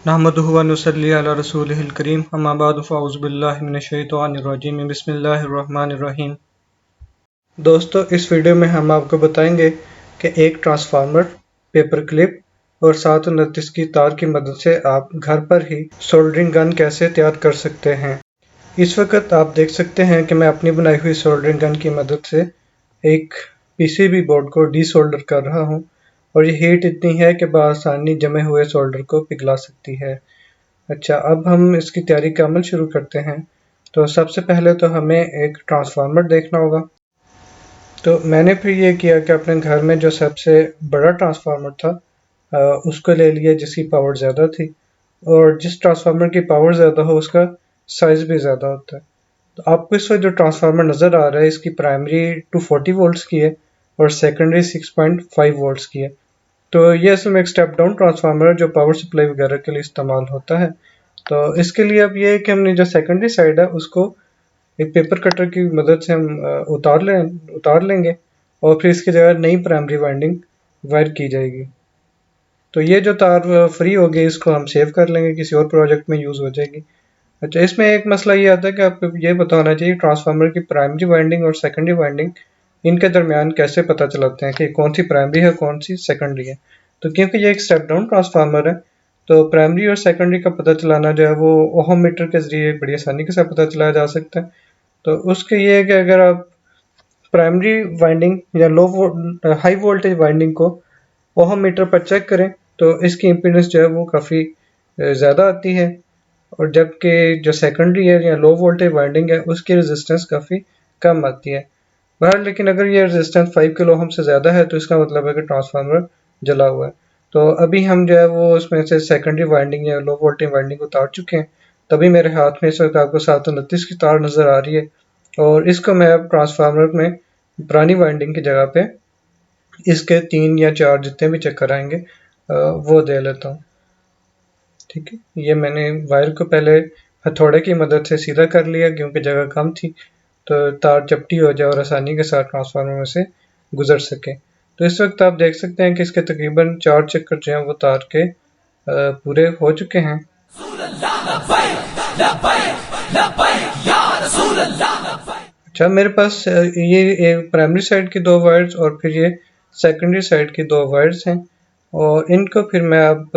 नहमदुहु व नुसल्ली अला रसूलिहिल करीम अम्मा बाद फ़अऊज़ु बिल्लाहि मिनश शैतानिर रजीम बिस्मिल्लाहिर रहमानिर रहीम। दोस्तों, इस वीडियो में हम आपको बताएंगे कि एक ट्रांसफार्मर, पेपर क्लिप और 729 की तार की मदद से आप घर पर ही सोल्डरिंग गन कैसे तैयार कर सकते हैं। इस वक्त आप देख सकते हैं कि मैं अपनी बनाई हुई सोल्डरिंग गन की मदद से एक पीसीबी बोर्ड को डीसोल्डर कर रहा हूं और ये हीट इतनी है कि बआसानी जमे हुए सोल्डर को पिघला सकती है। अच्छा, अब हम इसकी तैयारी का अमल शुरू करते हैं। तो सबसे पहले तो हमें एक ट्रांसफार्मर देखना होगा। तो मैंने फिर ये किया कि अपने घर में जो सबसे बड़ा ट्रांसफार्मर था उसको ले लिया, जिसकी पावर ज़्यादा थी। और जिस ट्रांसफार्मर की पावर ज़्यादा हो उसका साइज़ भी ज़्यादा होता है। तो आपको इस वक्त जो ट्रांसफार्मर नज़र आ रहा है, इसकी प्राइमरी 240 वोल्ट्स की है और सेकेंडरी 6.5 वोल्ट्स की है। तो ये असल में एक स्टेप डाउन ट्रांसफार्मर है जो पावर सप्लाई वगैरह के लिए इस्तेमाल होता है। तो इसके लिए अब ये है कि हमने जो सेकेंडरी साइड है उसको एक पेपर कटर की मदद से हम उतार लेंगे और फिर इसकी जगह नई प्राइमरी वाइंडिंग वायर की जाएगी। तो ये जो तार फ्री होगी इसको हम सेव कर लेंगे, किसी और प्रोजेक्ट में यूज़ हो जाएगी। अच्छा, इसमें एक मसला ये आता है कि आपको ये पता होना चाहिए ट्रांसफार्मर की प्राइमरी वाइंडिंग और सेकेंडरी वाइंडिंग इनके दरमियान कैसे पता चलाते हैं कि कौन सी प्राइमरी है कौन सी सेकेंडरी है। तो क्योंकि ये एक स्टेप डाउन ट्रांसफार्मर है तो प्राइमरी और सेकेंडरी का पता चलाना जो है वो ओहम मीटर के जरिए बड़ी आसानी के साथ पता चलाया जा सकता है। तो उसके ये है कि अगर आप प्राइमरी वाइंडिंग या हाई वोल्टेज वाइंडिंग को ओहम मीटर पर चेक करें तो इसकी इम्पीडेंस जो है वो काफ़ी ज़्यादा आती है, और जबकि जो सेकेंडरी है या लो वोल्टेज वाइंडिंग है उसकी रेजिस्टेंस काफ़ी कम आती है। बहरहाल लेकिन अगर ये रेजिस्टेंस 5 किलो ओहम से ज़्यादा है तो इसका मतलब है कि ट्रांसफार्मर जला हुआ है। तो अभी हम जो है वो उसमें से सेकेंडरी वाइंडिंग या लो वोल्टेज वाइंडिंग उतार चुके हैं। तभी मेरे हाथ में इस वक्त आपको 729 की तार नज़र आ रही है और इसको मैं अब ट्रांसफार्मर में पुरानी वाइंडिंग की जगह पे इसके 3 या 4 जितने भी चक्कर आएंगे वो दे लेता हूँ। ठीक है, ये मैंने वायर को पहले हथौड़े की मदद से सीधा कर लिया क्योंकि जगह कम थी, तो तार चपटी हो जाए और आसानी के साथ ट्रांसफार्मर में से गुजर सके। तो इस वक्त आप देख सकते हैं कि इसके तकरीबन 4 चक्कर जो हैं वो तार के पूरे हो चुके हैं। अच्छा, मेरे पास ये प्राइमरी साइड की 2 वायर्स और फिर ये सेकेंडरी साइड की 2 वायर्स हैं और इनको फिर मैं अब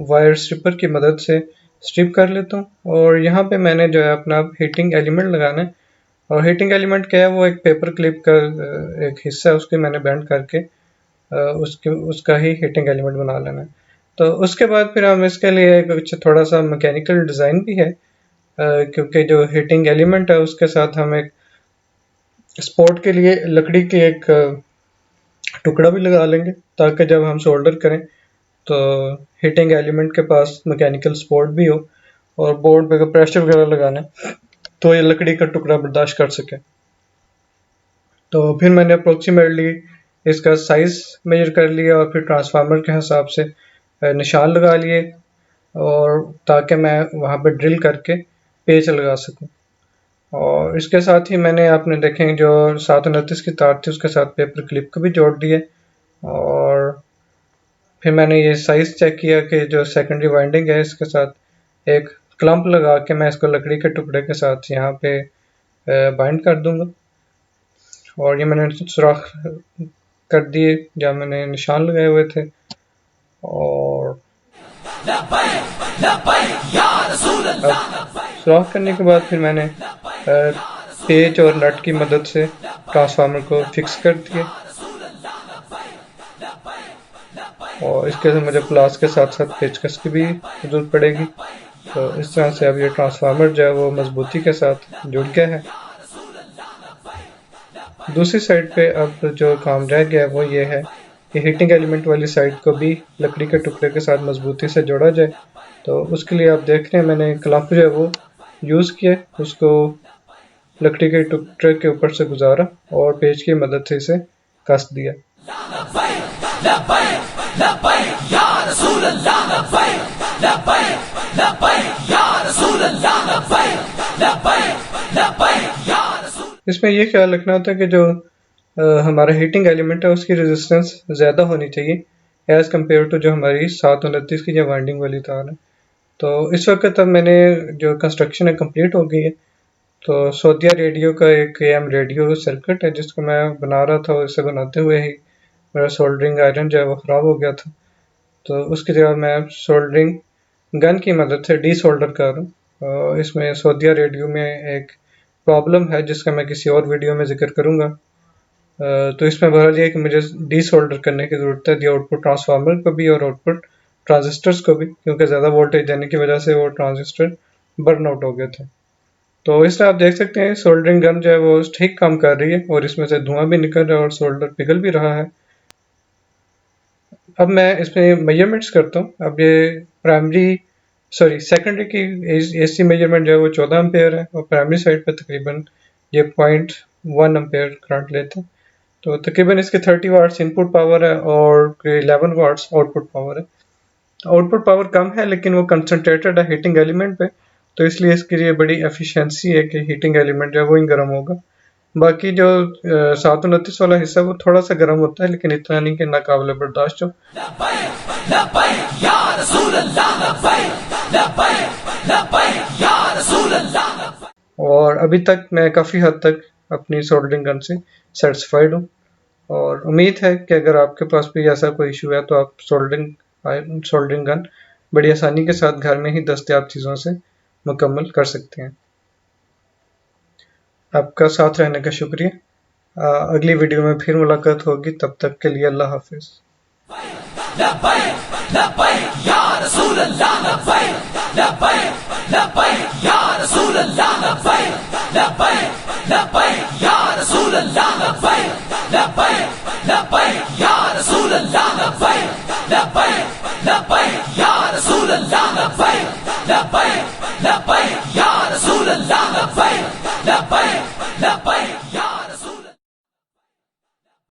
वायर स्ट्रिपर की मदद से स्ट्रिप कर लेता हूँ। और यहाँ पे मैंने जो है अपना हीटिंग एलिमेंट लगाना है, और हीटिंग एलिमेंट क्या है, वो एक पेपर क्लिप का एक हिस्सा है, उसके मैंने बेंड करके उसका ही हीटिंग एलिमेंट बना लेना है। तो उसके बाद फिर हम इसके लिए कुछ थोड़ा सा मैकेनिकल डिज़ाइन भी है, क्योंकि जो हीटिंग एलिमेंट है उसके साथ हम एक स्पोर्ट के लिए लकड़ी की एक टुकड़ा भी लगा लेंगे ताकि जब हम सोल्डर करें तो हीटिंग एलिमेंट के पास मैकेनिकल सपोर्ट भी हो और बोर्ड पे प्रेशर वगैरह लगाना है तो ये लकड़ी का टुकड़ा बर्दाश्त कर सके। तो फिर मैंने अप्रोक्सीमेटली इसका साइज़ मेजर कर लिया और फिर ट्रांसफार्मर के हिसाब से निशान लगा लिए, और ताकि मैं वहाँ पे ड्रिल करके पेच लगा सकूँ। और इसके साथ ही मैंने आपने देखें जो 729 की तार थी उसके साथ पेपर क्लिप को भी जोड़ दिए, और फिर मैंने ये साइज़ चेक किया कि जो सेकेंडरी वाइंडिंग है इसके साथ एक क्लम्प लगा के मैं इसको लकड़ी के टुकड़े के साथ यहाँ पे बाइंड कर दूंगा। और ये मैंने सुराख कर दिए जहाँ मैंने निशान लगाए हुए थे, और अब सुराख करने के बाद फिर मैंने पेच और नट की मदद से ट्रांसफार्मर को फिक्स कर दिए, और इसके लिए मुझे प्लास के साथ साथ पेचकस की भी जरूरत पड़ेगी। तो इस तरह से अब ये ट्रांसफार्मर जो है वो मजबूती के साथ जुड़ गया है। दूसरी साइड पे अब जो काम रह गया है वो ये है कि हीटिंग एलिमेंट वाली साइड को भी लकड़ी के टुकड़े के साथ मजबूती से जोड़ा जाए। तो उसके लिए आप देख रहे हैं मैंने क्लम्प जो है वो यूज़ किया, उसको लकड़ी के टुकड़े के ऊपर से गुजारा और पेच की मदद से इसे कस दिया। इसमें ये ख्याल रखना होता है कि जो हमारा हीटिंग एलिमेंट है उसकी रेजिस्टेंस ज़्यादा होनी चाहिए एज़ कम्पेयर टू जो हमारी 729 की जो वाइंडिंग वाली तार है। तो इस वक्त अब मैंने जो कंस्ट्रक्शन है कंप्लीट हो गई है। तो सौदिया रेडियो का एक AM रेडियो सर्किट है जिसको मैं बना रहा था, और इसे बनाते हुए ही मेरा सोल्डरिंग आयरन जो है वो ख़राब हो गया था। तो उसकी जगह मैं सोल्डरिंग गन की मदद से डी सोल्डर कर रहा हूँ। इसमें सौदिया रेडियो में एक प्रॉब्लम है जिसका मैं किसी और वीडियो में जिक्र करूँगा। तो इसमें बहरहाल ये कि मुझे डी सोल्डर करने की ज़रूरत है, दी आउटपुट ट्रांसफार्मर को भी और आउटपुट ट्रांजिस्टर्स को भी, क्योंकि ज़्यादा वोल्टेज देने की वजह से वो ट्रांजिस्टर बर्न आउट हो गए थे। तो इसमें आप देख सकते हैं सोल्डरिंग गन जो है वो ठीक काम कर रही है और इसमें से धुआं भी निकल रहा है और सोल्डर पिघल भी रहा है। अब मैं इसमें मेजरमेंट्स करता हूँ। अब ये सेकेंडरी की AC मेजरमेंट जो है वो 14 एम्पेयर है और प्राइमरी साइड पे तकरीबन ये 0.1 एम्पेयर करंट लेते हैं। तो तकरीबन इसके 30 वाट्स इनपुट पावर है और 11 वाट्स आउटपुट पावर है। आउटपुट पावर कम है लेकिन वो कंसंट्रेटेड है हीटिंग एलिमेंट पे, तो इसलिए इसके लिए बड़ी एफिशिएंसी है कि हीटिंग एलिमेंट जो है वो ही गर्म होगा। बाकी जो 729 वाला हिस्सा वो थोड़ा सा गर्म होता है, लेकिन इतना नहीं कि नाकाबिले बर्दाश्त हो। और अभी तक मैं काफ़ी हद तक अपनी सोल्डरिंग गन से सेटिस्फाइड हूँ, और उम्मीद है कि अगर आपके पास भी ऐसा कोई इशू है तो आप सोल्डरिंग गन बड़ी आसानी के साथ घर में ही दस्तयाब चीज़ों से मुकम्मल कर सकते हैं। आपका साथ रहने का शुक्रिया। अगली वीडियो में फिर मुलाकात होगी, तब तक के लिए अल्लाह हाफिज़।